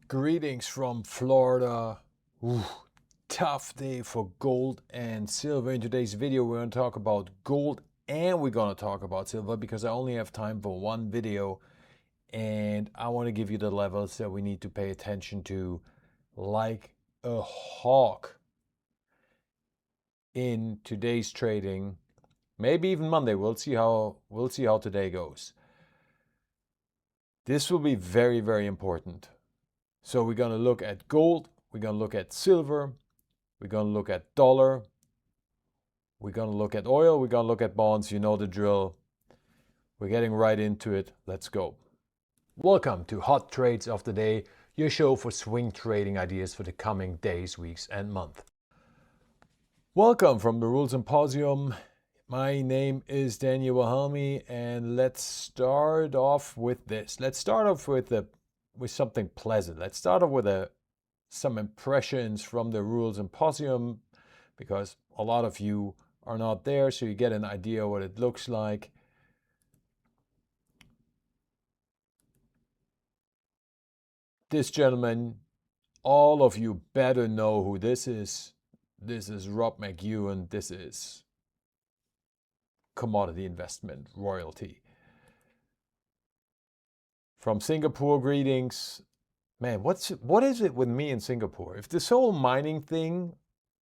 Greetings from Florida. Ooh, tough day for gold and silver. In today's video, we're going to talk about gold and we're going to talk about silver because I only have time for one video and I want to give you the levels that we need to pay attention to like a hawk in today's trading. Maybe even Monday. We'll see how today goes. This will be very, very important. So we're going to look at gold, we're going to look at silver, we're going to look at dollar, we're going to look at oil, we're going to look at bonds. You know the drill. We're getting right into it. Let's go. Welcome to Hot Trades of the Day, your show for swing trading ideas for the coming days, weeks, and month. Welcome from the Rules Symposium. My name is Daniel Wilhelmi, and let's start off with this. Let's start off with something pleasant. Let's start off with some impressions from the Rules Symposium, because a lot of you are not there, so you get an idea what it looks like. This gentleman, all of you better know who this is. This is Rob McEwen. This is commodity investment royalty. From Singapore, greetings. Man, what is it with me in Singapore? If this whole mining thing,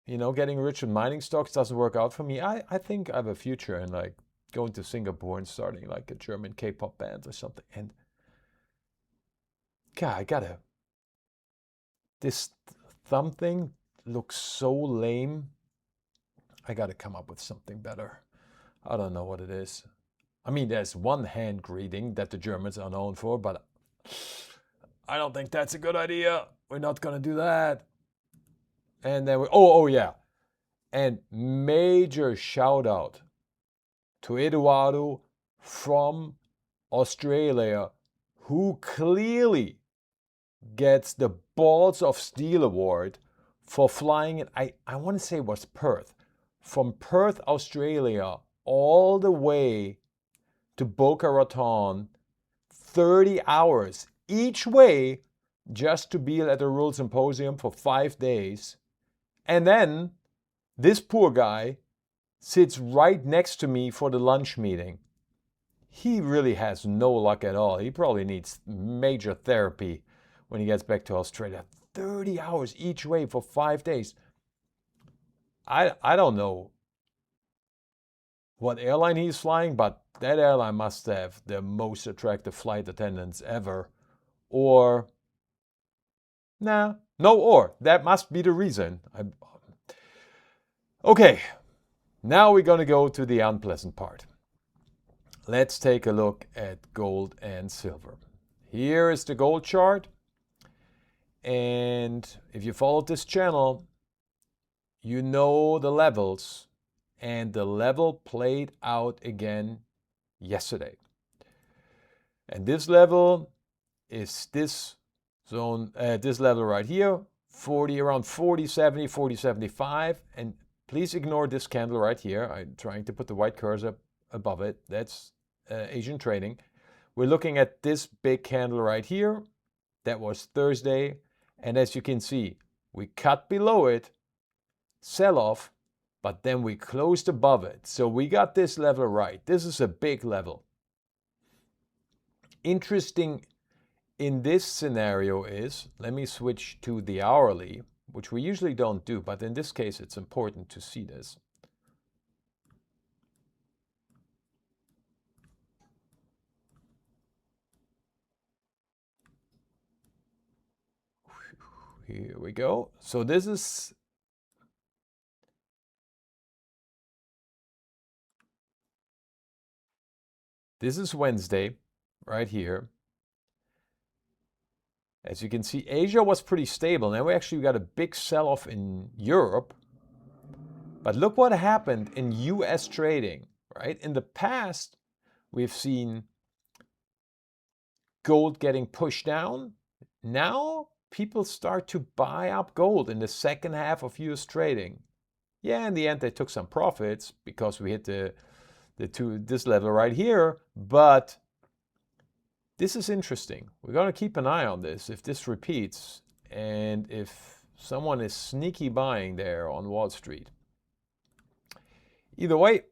getting rich in mining stocks doesn't work out for me, I think I have a future in like going to Singapore and starting like a German K-pop band or something. And God, this thumb thing looks so lame. I gotta come up with something better. I don't know what it is. I mean, there's one hand greeting that the Germans are known for, but I don't think that's a good idea. We're not going to do that. And then oh yeah. And major shout out to Eduardo from Australia, who clearly gets the Balls of Steel Award for flying it. I want to say it was Perth. From Perth, Australia, all the way to Boca Raton, 30 hours each way just to be at the Rules Symposium for 5 days. And then this poor guy sits right next to me for the lunch meeting. He really has no luck at all. He probably needs major therapy when he gets back to Australia. 30 hours each way for 5 days. I don't know what airline he's flying, but that airline must have the most attractive flight attendants ever. Or, that must be the reason. Okay, now we're going to go to the unpleasant part. Let's take a look at gold and silver. Here is the gold chart. And if you followed this channel, you know the levels. And the level played out again yesterday. And this level is this zone, this level right here, around 40.70, 40.75. And please ignore this candle right here. I'm trying to put the white cursor above it. That's Asian trading. We're looking at this big candle right here. That was Thursday. And as you can see, we cut below it, sell off, but then we closed above it. So we got this level right. This is a big level. Interesting in this scenario is, let me switch to the hourly, which we usually don't do, but in this case it's important to see this. Here we go. So this is Wednesday, right here. As you can see, Asia was pretty stable. Now we actually got a big sell-off in Europe. But look what happened in US trading, right? In the past, we've seen gold getting pushed down. Now people start to buy up gold in the second half of US trading. Yeah, in the end, they took some profits because we hit this level right here, but this is interesting. We're going to keep an eye on this. If this repeats and if someone is sneaky buying there on Wall Street. Either way,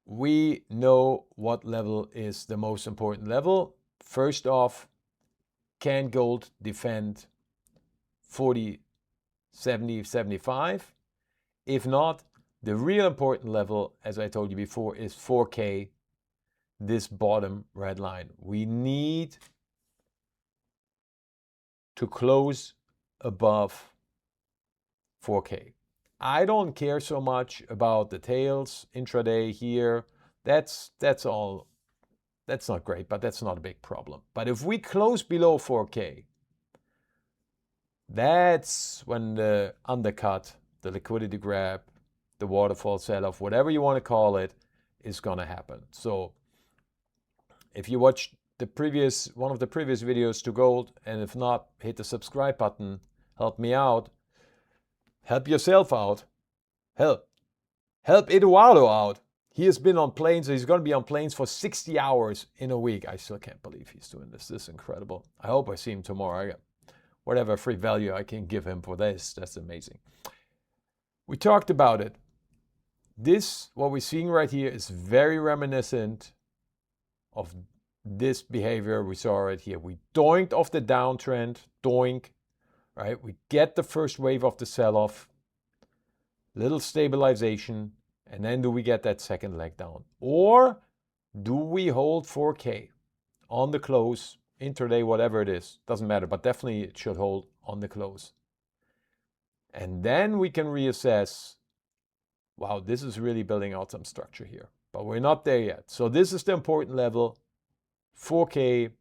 we know what level is the most important level. First off, can gold defend 40, 70, 75? If not, the real important level, as I told you before, is 4K, this bottom red line. We need to close above 4K. I don't care so much about the tails intraday here. That's all. That's not great, but that's not a big problem. But if we close below 4K, that's when the undercut, the liquidity grab, the waterfall sell-off, whatever you want to call it, is going to happen. So if you watched one of the previous videos to gold, and if not, hit the subscribe button, help me out, help yourself out, help Eduardo out. He has been on planes, so he's going to be on planes for 60 hours in a week. I still can't believe he's doing this. This is incredible. I hope I see him tomorrow. I got whatever free value I can give him for this. That's amazing. We talked about it. This, what we're seeing right here, is very reminiscent of this behavior we saw right here. We doinked off the downtrend, doink, right? We get the first wave of the sell-off, little stabilization, and then do we get that second leg down? Or do we hold 4K on the close, intraday, whatever it is, doesn't matter, but definitely it should hold on the close. And then we can reassess, wow, this is really building out some structure here, but we're not there yet. So this is the important level, 4K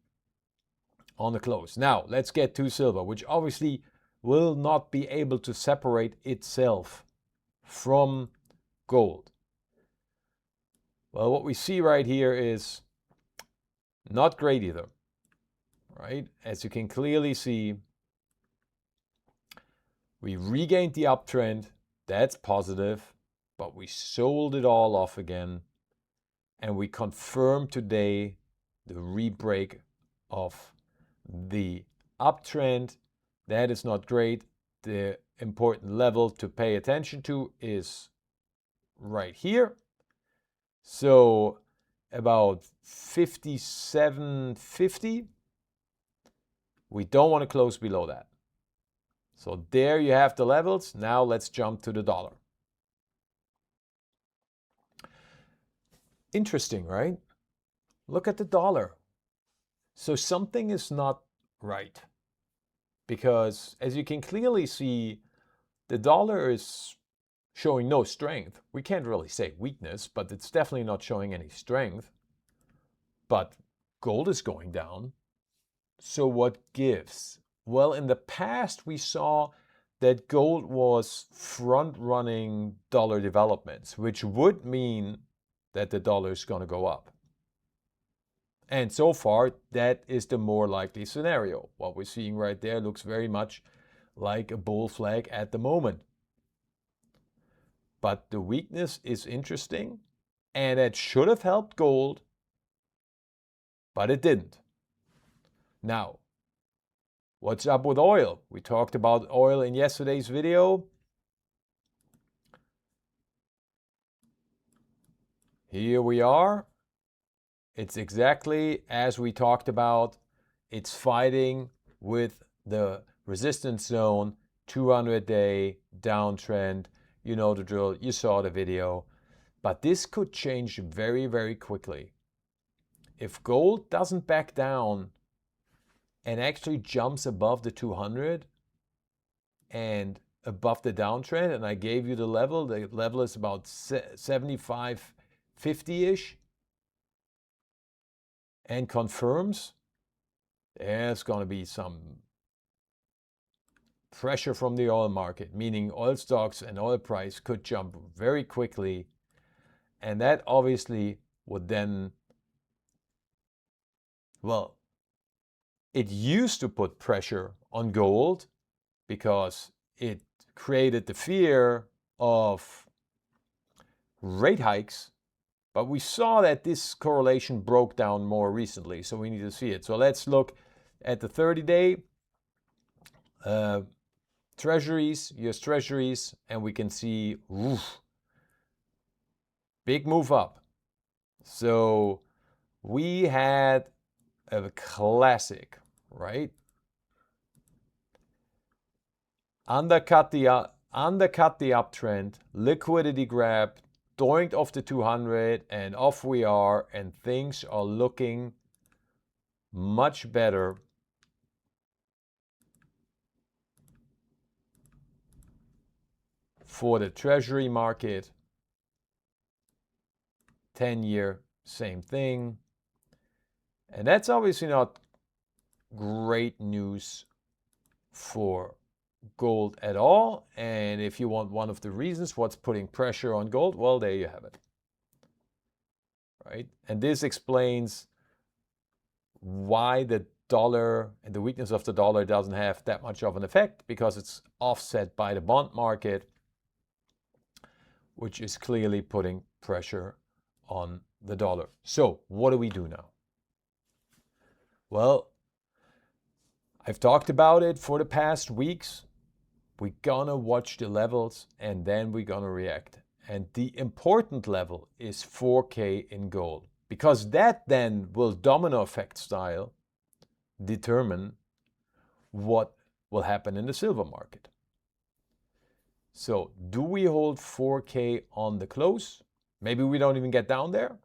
on the close. Now, let's get to silver, which obviously will not be able to separate itself from gold. Well, what we see right here is not great either, right? As you can clearly see, we regained the uptrend. That's positive, but we sold it all off again. And we confirmed today the re-break of the uptrend. That is not great. The important level to pay attention to is right here. So about 57.50. We don't want to close below that. So there you have the levels. Now let's jump to the dollar. Interesting, right? Look at the dollar. So something is not right, because as you can clearly see, the dollar is showing no strength. We can't really say weakness, but it's definitely not showing any strength. But gold is going down. So what gives? Well, in the past, we saw that gold was front-running dollar developments, which would mean that the dollar is going to go up. And so far, that is the more likely scenario. What we're seeing right there looks very much like a bull flag at the moment. But the weakness is interesting, and it should have helped gold, but it didn't. Now, what's up with oil? We talked about oil in yesterday's video. Here we are. It's exactly as we talked about. It's fighting with the resistance zone, 200-day downtrend. You know the drill. You saw the video. But this could change very, very quickly. If gold doesn't back down and actually jumps above the 200 and above the downtrend, and I gave you the level is about 75.50-ish, and confirms, there's going to be some pressure from the oil market, meaning oil stocks and oil price could jump very quickly. And that obviously would then, well, it used to put pressure on gold because it created the fear of rate hikes. But we saw that this correlation broke down more recently, so we need to see it. So let's look at the 30-day treasuries, US treasuries, and we can see, oof, big move up. So we had a classic, right? Undercut the uptrend, liquidity grab, doinked off the 200, and off we are, and things are looking much better for the treasury market. 10-year, same thing. And that's obviously not great news for gold at all. And if you want one of the reasons what's putting pressure on gold, well, there you have it. Right? And this explains why the dollar and the weakness of the dollar doesn't have that much of an effect, because it's offset by the bond market, which is clearly putting pressure on the dollar. So what do we do now? Well, I've talked about it for the past weeks. We're gonna watch the levels and then we're gonna react. And the important level is 4K in gold, because that then will domino effect style determine what will happen in the silver market. So do we hold 4K on the close? Maybe we don't even get down there.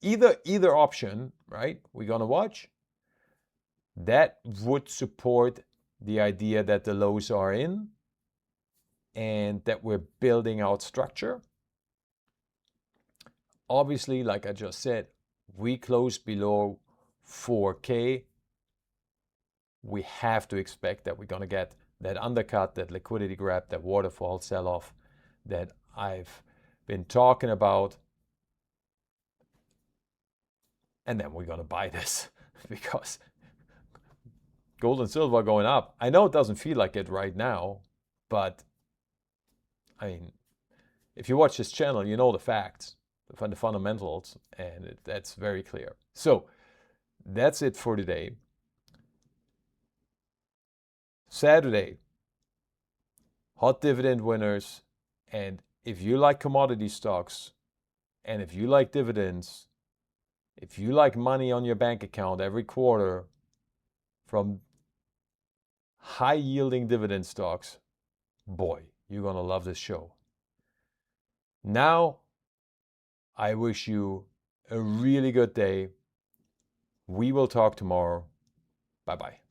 Either option, right? We're gonna watch. That would support the idea that the lows are in and that we're building out structure. Obviously, like I just said, we close below 4K. We have to expect that we're going to get that undercut, that liquidity grab, that waterfall sell-off that I've been talking about. And then we're going to buy this because gold and silver are going up. I know it doesn't feel like it right now, but I mean, if you watch this channel, you know the facts, the fundamentals, and that's very clear. So that's it for today. Saturday, hot dividend winners. And if you like commodity stocks, and if you like dividends, if you like money on your bank account every quarter from high yielding dividend stocks, boy, you're going to love this show. Now, I wish you a really good day. We will talk tomorrow. Bye-bye.